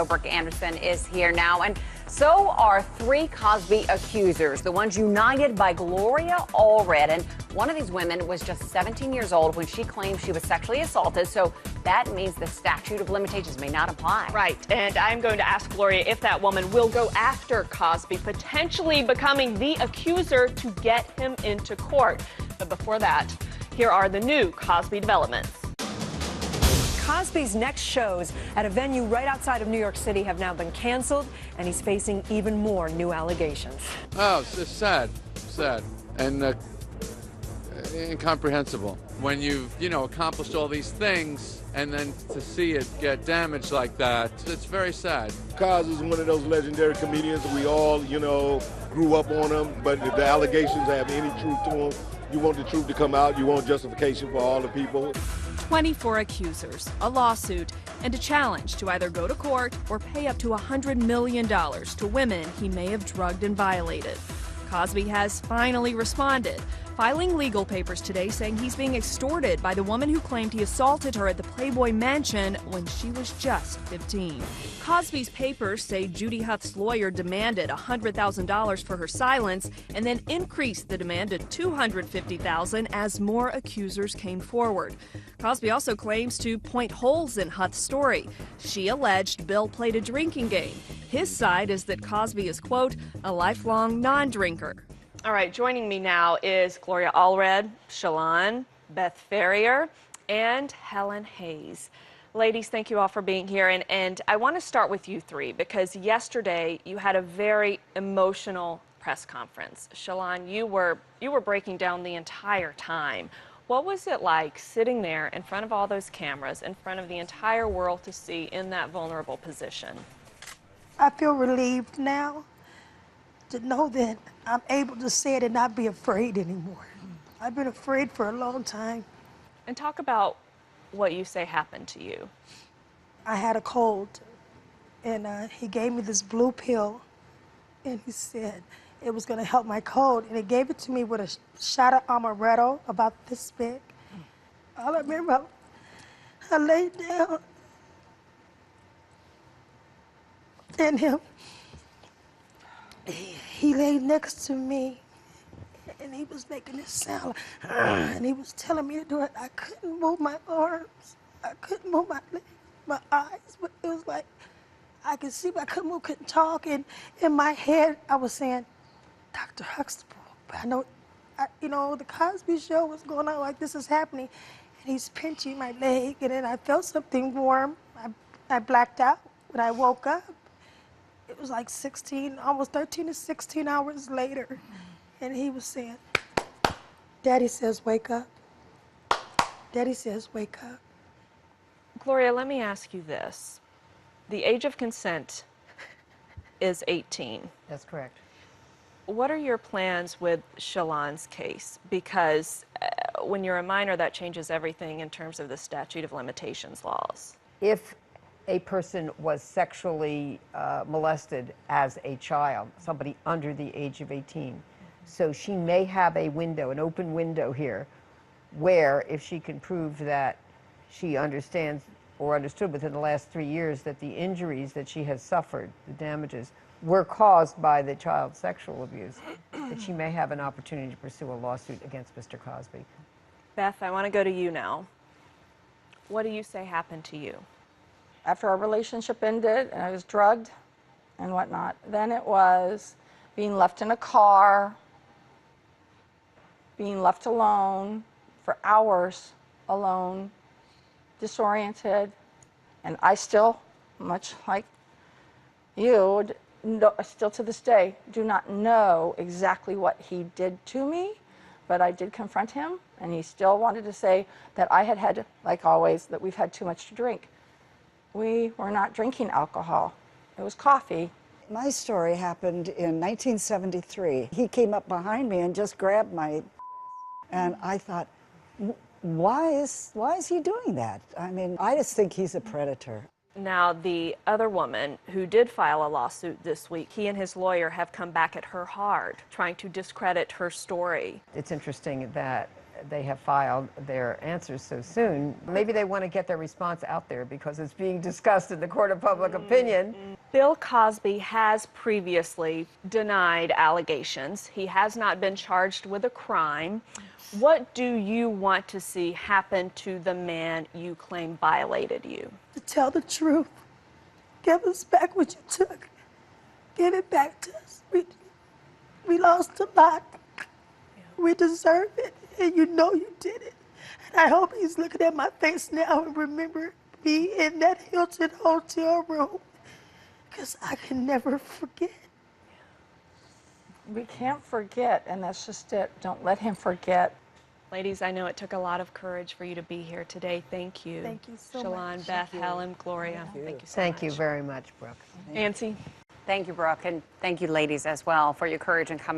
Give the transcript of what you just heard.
Brooke Anderson is here now, and so are three Cosby accusers, the ones united by Gloria Allred. And one of these women was just 17 years old when she claimed she was sexually assaulted, so that means the statute of limitations may not apply. Right, and I'm going to ask Gloria if that woman will go after Cosby, potentially becoming the accuser to get him into court. But before that, here are the new Cosby developments. Cosby's next shows at a venue right outside of New York City have now been canceled, and he's facing even more new allegations. Oh, it's sad, and incomprehensible. When you've, accomplished all these things, and then to see it get damaged like that, it's very sad. Cosby's one of those legendary comedians. We all, grew up on him, but if the allegations have any truth to them, you want the truth to come out. You want justification for all the people. 24 accusers, a lawsuit, and a challenge to either go to court or pay up to $100 million to women he may have drugged and violated. Cosby has finally responded, filing legal papers today saying he's being extorted by the woman who claimed he assaulted her at the Playboy Mansion when she was just 15. Cosby's papers say Judy Huff's lawyer demanded $100,000 for her silence and then increased the demand to $250,000 as more accusers came forward. Cosby also claims to point holes in Huff's story. She alleged Bill played a drinking game. His side is that Cosby is, quote, a lifelong non-drinker. All right, joining me now is Gloria Allred, Shalon, Beth Ferrier, and Helen Hayes. Ladies, thank you all for being here, and I want to start with you three because yesterday you had a very emotional press conference. Shalon, you were breaking down the entire time. What was it like sitting there in front of all those cameras, in front of the entire world to see in that vulnerable position? I feel relieved now to know that I'm able to say it and not be afraid anymore. I've been afraid for a long time. And talk about what you say happened to you. I had a cold, and he gave me this blue pill, and he said it was going to help my cold, and he gave it to me with a shot of amaretto about this big. All I remember, I laid down, and he laid next to me, and he was making this sound, and he was telling me to do it. I couldn't move my arms. I couldn't move my eyes, but it was like I could see, but I couldn't move, couldn't talk. And in my head, I was saying, Dr. Huxtable, but I know, the Cosby Show was going on like this is happening, and he's pinching my leg, and then I felt something warm. I blacked out when I woke up. It was like 16, almost 13 to 16 hours later. And he was saying, Daddy says, wake up. Daddy says, wake up. Gloria, let me ask you this. The age of consent is 18. That's correct. What are your plans with Shalon's case? Because when you're a minor, that changes everything in terms of the statute of limitations laws. If a person was sexually molested as a child, somebody under the age of 18, so she may have a window, an open window here, where if she can prove that she understands or understood within the last 3 years that the injuries that she has suffered, the damages, were caused by the child's sexual abuse, that she may have an opportunity to pursue a lawsuit against Mr. Cosby. Beth, I want to go to you now. What do you say happened to you? After our relationship ended and I was drugged and whatnot, then it was being left in a car, being left alone for hours alone, disoriented, and I still, much like you, still to this day, do not know exactly what he did to me, but I did confront him, and he still wanted to say that I had, like always, that we've had too much to drink. We were not drinking alcohol. It was coffee. My story happened in 1973. He came up behind me and just grabbed my, and I thought, why is he doing that? I mean, I just think he's a predator. Now, the other woman who did file a lawsuit this week, he and his lawyer have come back at her hard, trying to discredit her story. It's interesting that they have filed their answers so soon. Maybe they want to get their response out there because it's being discussed in the court of public opinion. Bill Cosby has previously denied allegations. He has not been charged with a crime. What do you want to see happen to the man you claim violated you? To tell the truth. Give us back what you took. Give it back to us. We lost a lot. We deserve it, and you know you did it. And I hope he's looking at my face now and remember me in that Hilton hotel room, because I can never forget. We can't forget, and that's just it. Don't let him forget. Ladies, I know it took a lot of courage for you to be here today. Thank you. Thank you so Shalon, much. Beth, Helen, Gloria. Thank you so Thank much. you very much, Brooke. Nancy. Thank you, Brooke, and thank you, ladies, as well, for your courage in coming.